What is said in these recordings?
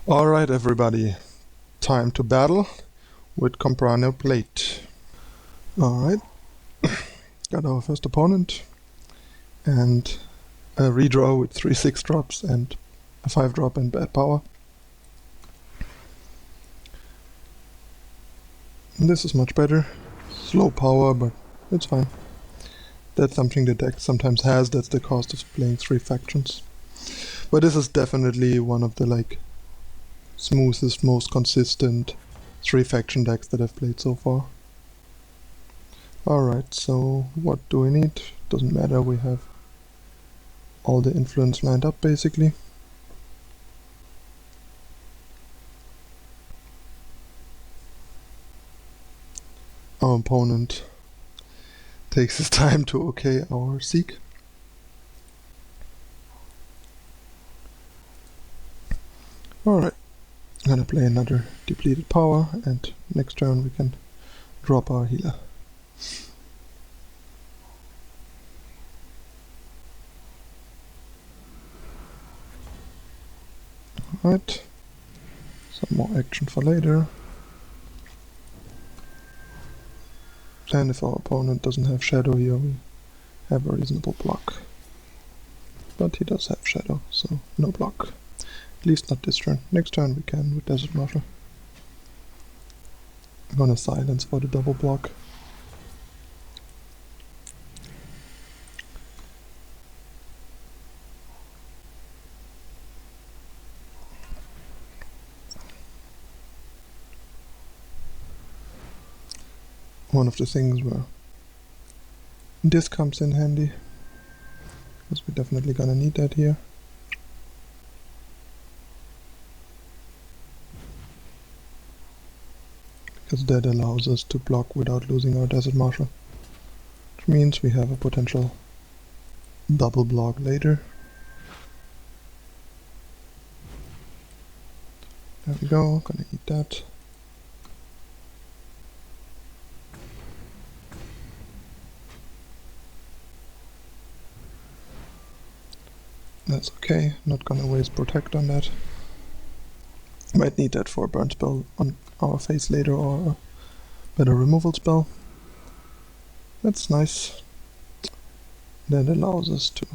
Alright everybody, time to battle with Combrano Plate. Alright, got our first opponent and a redraw with 3 6-drops and a 5-drop and bad power. And this is much better. Slow power, but it's fine. That's something the deck sometimes has, that's the cost of playing 3 factions. But this is definitely one of the smoothest, most consistent 3 faction decks that I've played so far. Alright, so what do we need? Doesn't matter, we have all the influence lined up basically. Our opponent takes his time to okay our Seek. Alright, I'm gonna play another depleted power and next turn we can drop our healer. Alright, some more action for later. And if our opponent doesn't have Shadow here, we have a reasonable block. But he does have Shadow, so no block. At least not this turn. Next turn we can with Desert Marshal. I'm gonna silence for the double block. One of the things where this comes in handy, because we're definitely gonna need that here. Because that allows us to block without losing our Desert Marshal, which means we have a potential double block later. There we go, gonna eat that. That's okay, not gonna waste Protect on that. Might need that for a burn spell on our face later or a better removal spell. That's nice. That allows us to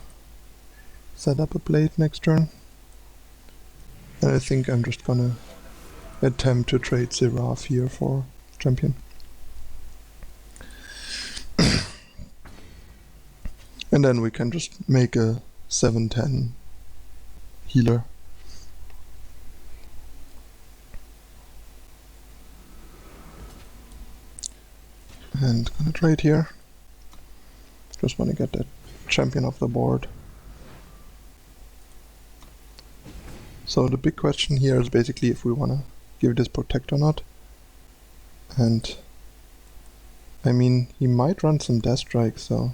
set up a plate next turn. And I think I'm just gonna attempt to trade Siraf here for champion. And then we can just make a 7-10 healer. And gonna trade here. Just want to get that champion off the board. So the big question here is basically if we want to give this Protect or not. And I mean, he might run some Death Strike, so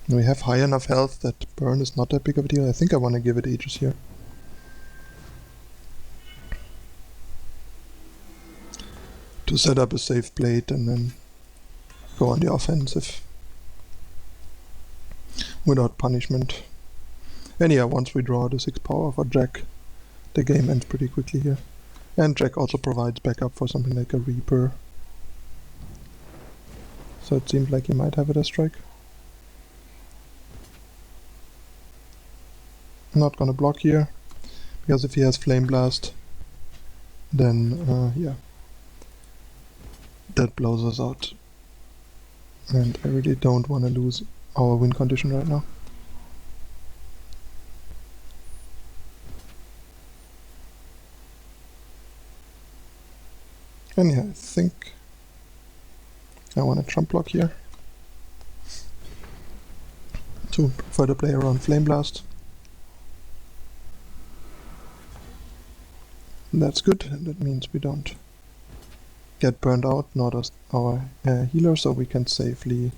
we have high enough health that burn is not that big of a deal. I think I want to give it Aegis here. To set up a safe plate and then go on the offensive without punishment. And yeah, once we draw the 6 power for Jekk, the game ends pretty quickly here. And Jekk also provides backup for something like a Reaper. So it seems like he might have a Death Strike. I'm not gonna block here, because if he has Flame Blast, then yeah, that blows us out. And I really don't want to lose our win condition right now. And yeah, I think I want to trump block here to further play around Flame Blast. That's good, that means we don't get burned out, nor does our healer, so we can safely.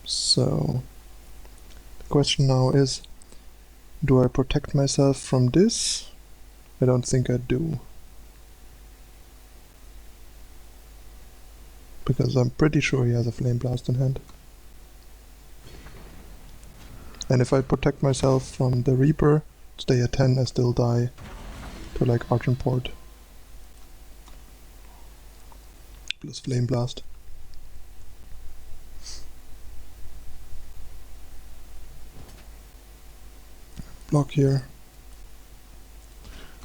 So the question now is, do I protect myself from this? I don't think I do. Because I'm pretty sure he has a Flame Blast in hand. And if I protect myself from the Reaper, stay at 10, I still die to like Argent Port. Plus Flame Blast. Block here.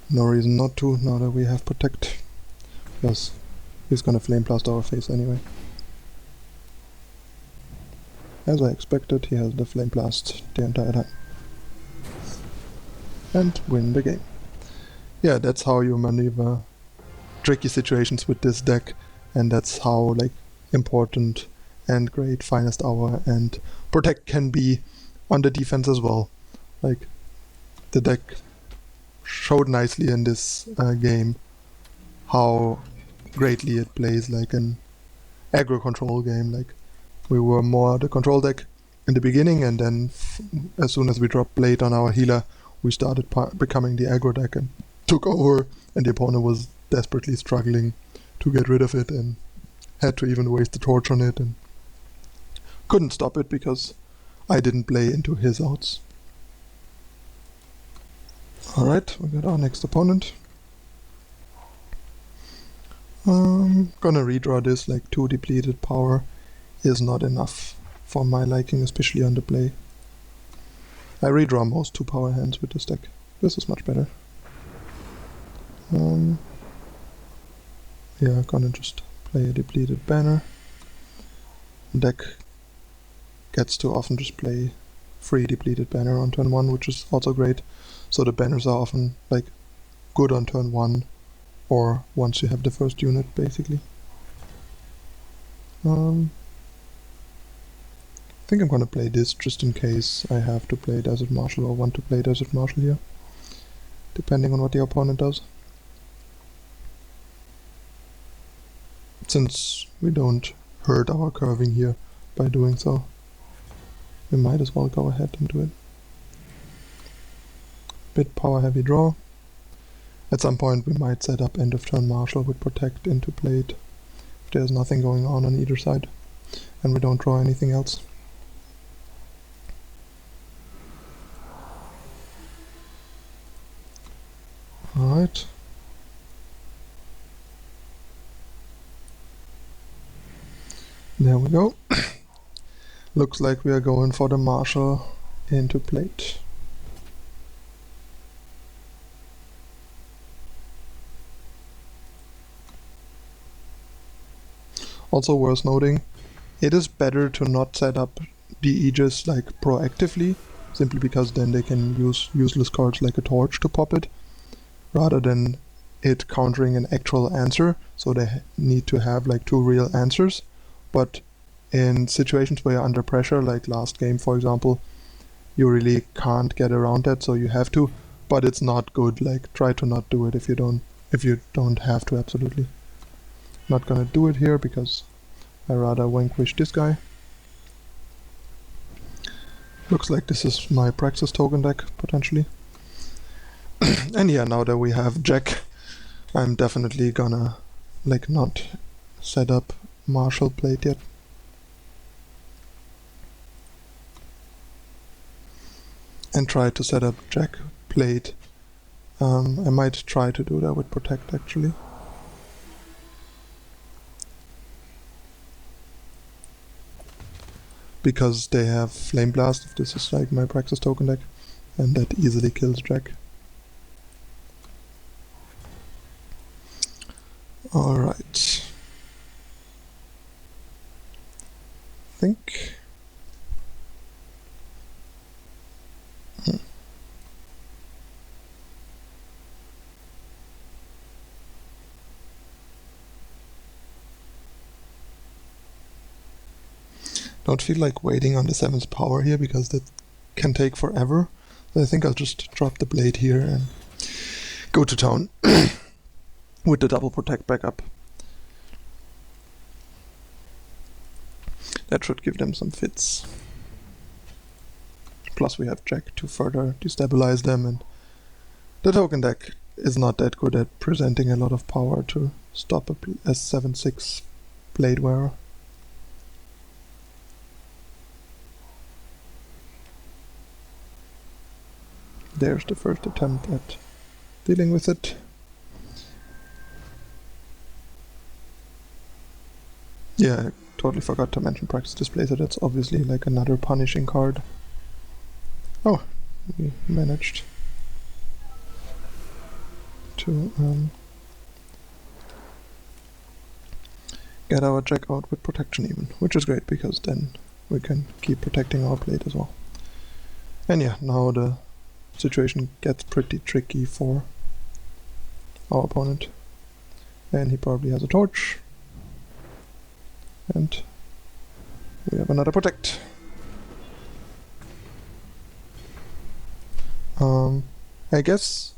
No reason not to, now that we have Protect. Plus, he's gonna Flame Blast our face anyway. As I expected, he has the Flame Blast the entire time. And win the game. Yeah, that's how you maneuver tricky situations with this deck, and that's how like important and great Finest Hour and Protect can be on the defense as well. Like, the deck showed nicely in this game how greatly it plays like an aggro control game. Like, we were more the control deck in the beginning, and then as soon as we dropped Blade on our healer, we started becoming the aggro deck and took over, and the opponent was desperately struggling to get rid of it and had to even waste the torch on it and couldn't stop it because I didn't play into his outs. Alright, we got our next opponent. Gonna redraw this, like 2 depleted power is not enough for my liking, especially on the play. I redraw most 2 power hands with this deck. This is much better. Yeah, gonna just play a depleted banner. Deck gets to often just play free depleted banner on turn 1, which is also great. So the banners are often like good on turn 1 or once you have the first unit, basically. I think I'm gonna play this just in case I have to play Desert Marshal or want to play Desert Marshal here, depending on what the opponent does. Since we don't hurt our curving here by doing so, we might as well go ahead and do it. Bit power heavy draw. At some point we might set up end of turn Marshal with Protect into Plate if there's nothing going on either side and we don't draw anything else. Alright. There we go. Looks like we are going for the Marshal into Plate. Also worth noting, it is better to not set up the Aegis like proactively, simply because then they can use useless cards like a torch to pop it, rather than it countering an actual answer, so they need to have like 2 real answers. But in situations where you're under pressure, like last game for example, you really can't get around that, so you have to, but it's not good. Like, try to not do it if you don't have to, absolutely. Not gonna do it here because I rather vanquish this guy. Looks like this is my Praxis token deck, potentially. And yeah, now that we have Jekk, I'm definitely gonna like not set up Marshal Plate yet. And try to set up Jekk Plate. I might try to do that with Protect actually. Because they have Flame Blast, if this is like my Praxis token deck, and that easily kills Jekk. Alright. Think. Don't feel like waiting on the 7th power here because that can take forever. So I think I'll just drop the Blade here and go to town with the double Protect backup. That should give them some fits. Plus we have Jekk to further destabilize them, and the token deck is not that good at presenting a lot of power to stop a S7-6 Blade Wearer. There's the first attempt at dealing with it. Yeah, I totally forgot to mention Practice Displacer. That's obviously like another punishing card. Oh, we managed to get our Jekk out with protection even, which is great because then we can keep protecting our plate as well. And yeah, now the situation gets pretty tricky for our opponent. And he probably has a torch. And we have another protect. I guess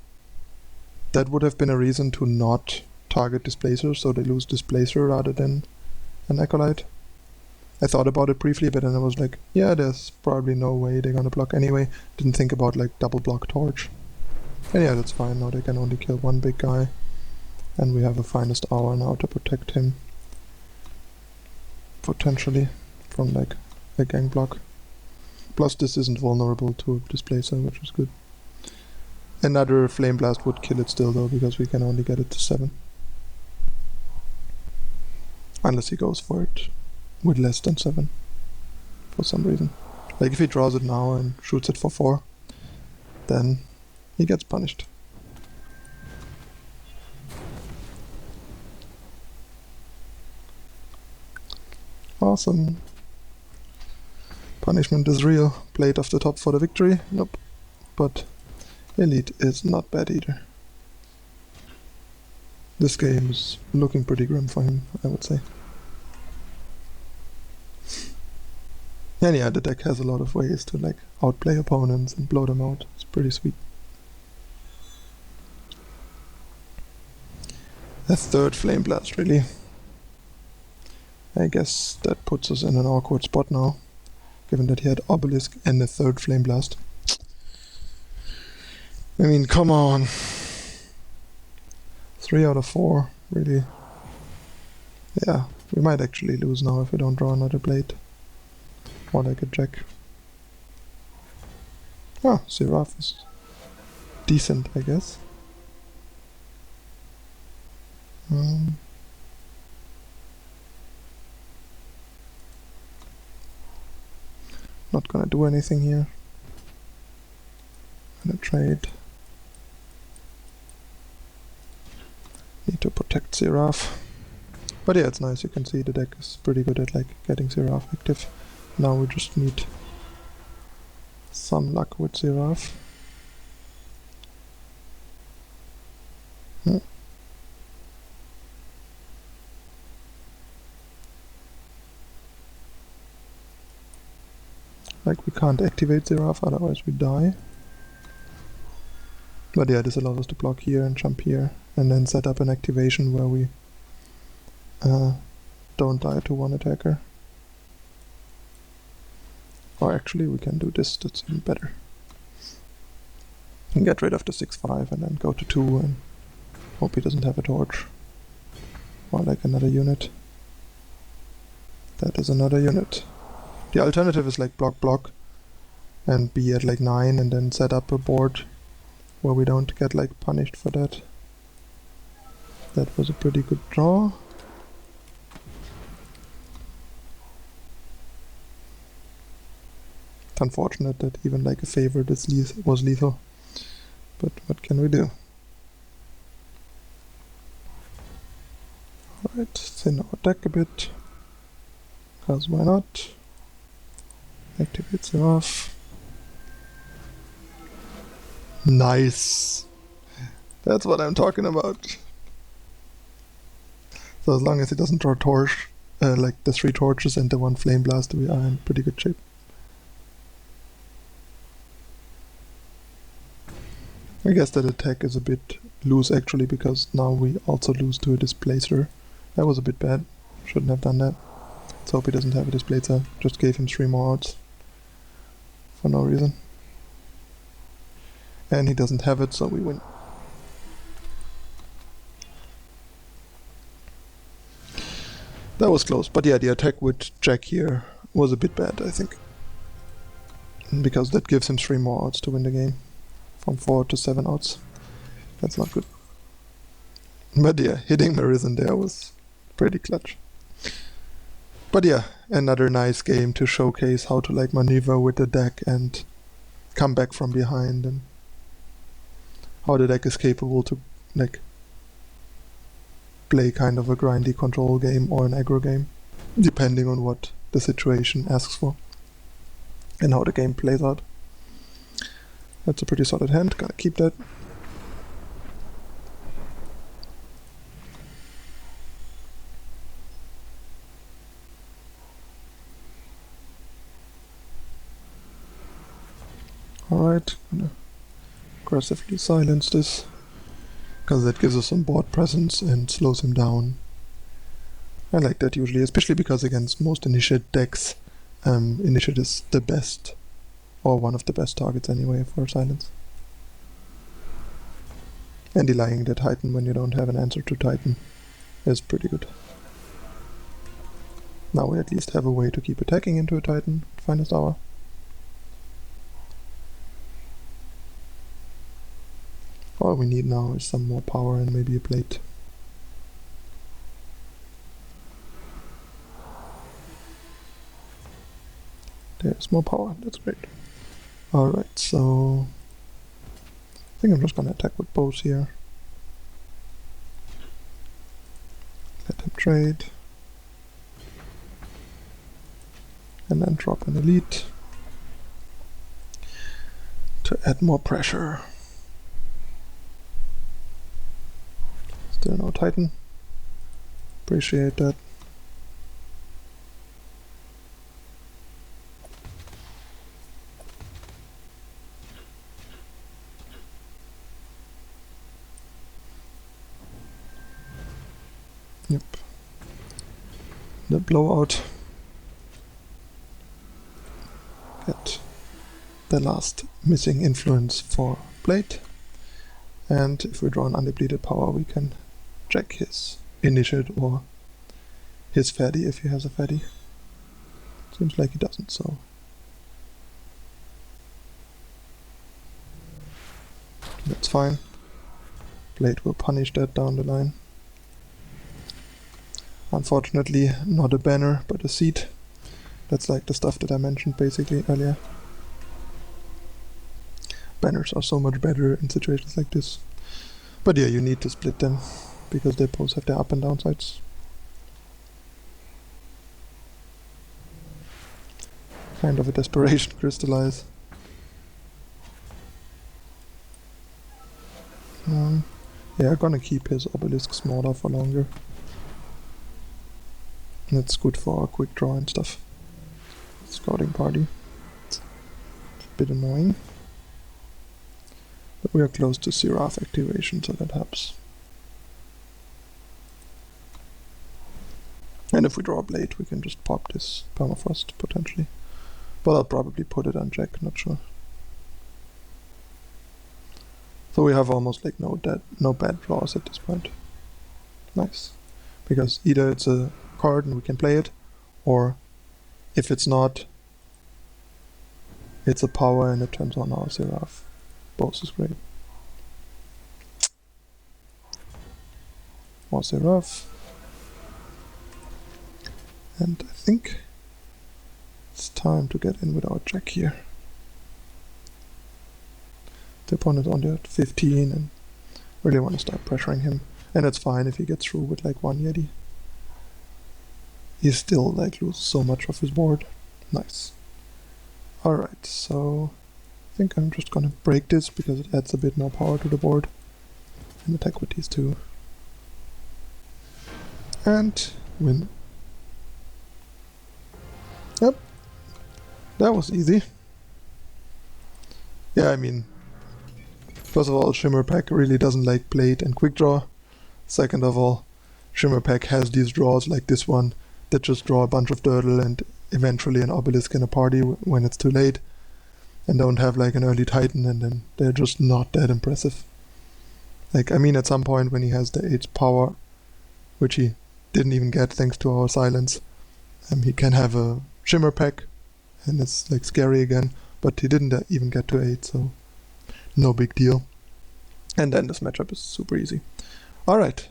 that would have been a reason to not target Displacer, so they lose Displacer rather than an Acolyte. I thought about it briefly, but then I was like, yeah, there's probably no way they're gonna block anyway. Didn't think about like double block torch. And yeah, that's fine, now they can only kill one big guy. And we have a finest hour now to protect him. Potentially from like a gang block. Plus this isn't vulnerable to Displacer, which is good. Another Flame Blast would kill it still though, because we can only get it to 7. Unless he goes for it with less than 7. For some reason. Like if he draws it now and shoots it for 4, then he gets punished. Awesome. Punishment is real. Plate off the top for the victory. Nope. But Elite is not bad either. This game is looking pretty grim for him, I would say. And yeah, the deck has a lot of ways to like outplay opponents and blow them out. It's pretty sweet. A third Flame Blast, really. I guess that puts us in an awkward spot now, given that he had Obelisk and a third Flame Blast. I mean, come on. 3 out of 4, really. Yeah, we might actually lose now if we don't draw another blade. Or like a Jekk. Ah, Siraf is decent, I guess. Not gonna do anything here. Gonna trade. Need to protect Siraf. But yeah, it's nice, you can see the deck is pretty good at like getting Siraf active. Now we just need some luck with Siraf. Like we can't activate Siraf, otherwise we die. But yeah, this allows us to block here and jump here, and then set up an activation where we don't die to one attacker. Or actually we can do this, that's even better. And get rid of the 6-5 and then go to 2 and hope he doesn't have a torch. Or like another unit. That is another unit. The alternative is like block and be at like 9 and then set up a board where we don't get like punished for that. That was a pretty good draw. It's unfortunate that even like a favorite was lethal, but what can we do? Alright, thin our deck a bit, because why not? Activates him off. Nice! That's what I'm talking about. So as long as he doesn't draw torch, like the 3 torches and the 1 flame blast, we are in pretty good shape. I guess that attack is a bit loose actually, because now we also lose to a Displacer. That was a bit bad. Shouldn't have done that. Let's hope he doesn't have a Displacer. Just gave him 3 more odds. For no reason. And he doesn't have it, so we win. That was close, but yeah, the attack with Jekk here was a bit bad, I think. Because that gives him 3 more odds to win the game. From 4 to 7 outs. That's not good. But yeah, hitting Marisen there was pretty clutch. But yeah, another nice game to showcase how to like maneuver with the deck and come back from behind, and how the deck is capable to like play kind of a grindy control game or an aggro game, depending on what the situation asks for and how the game plays out. That's a pretty solid hand, gotta keep that. Alright, gonna aggressively silence this, because that gives us some board presence and slows him down. I like that usually, especially because against most initiate decks, initiate is the best, or one of the best targets anyway for silence. And delaying the Titan when you don't have an answer to Titan is pretty good. Now we at least have a way to keep attacking into a Titan, Finest Hour. All we need now is some more power and maybe a plate. There's more power, that's great. Alright, so I think I'm just gonna attack with bows here. Let him trade. And then drop an elite to add more pressure. Still no Titan. Appreciate that. Yep. The blowout. Get the last missing influence for Plate. And if we draw an undepleted power, we can check his initiate or his fatty if he has a fatty. Seems like he doesn't, so. That's fine. Plate will punish that down the line. Unfortunately, not a banner, but a seat. That's like the stuff that I mentioned basically earlier. Banners are so much better in situations like this. But yeah, you need to split them, because they both have their up and down sides. Kind of a desperation crystallize. Yeah, I'm gonna keep his obelisk smaller for longer. That's good for a quick draw and stuff. Scouting party. It's a bit annoying. But we are close to Siraf activation, so that helps. And if we draw a blade, we can just pop this permafrost, potentially. But I'll probably put it on Jekk, not sure. So we have almost like no bad draws at this point. Nice. Because either it's a card and we can play it, or if it's not, it's a power and it turns on our Siraf. Both is great. More Siraf. And I think it's time to get in with our Jekk here. The opponent only at 15 and really want to start pressuring him. And it's fine if he gets through with like one Yeti. He still like loses so much of his board. Nice. Alright, so I think I'm just gonna break this because it adds a bit more power to the board. And attack with these two. And win. Yep. That was easy. Yeah, I mean, first of all, Shimmer Pack really doesn't like Plate and Quick Draw. Second of all, Shimmer Pack has these draws like this one that just draw a bunch of Dirtle and eventually an Obelisk in a party when it's too late, and don't have like an early Titan, and then they're just not that impressive. Like, I mean, at some point when he has the 8 power, which he didn't even get thanks to our silence, he can have a Shimmer Pack, and it's like scary again, but he didn't even get to 8, so no big deal. And then this matchup is super easy. Alright,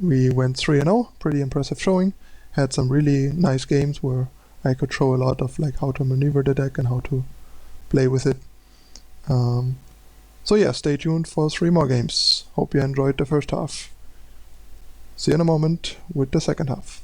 we went 3-0, pretty impressive showing. Had some really nice games where I could show a lot of like how to maneuver the deck and how to play with it. So yeah, stay tuned for 3 more games. Hope you enjoyed the first half. See you in a moment with the second half.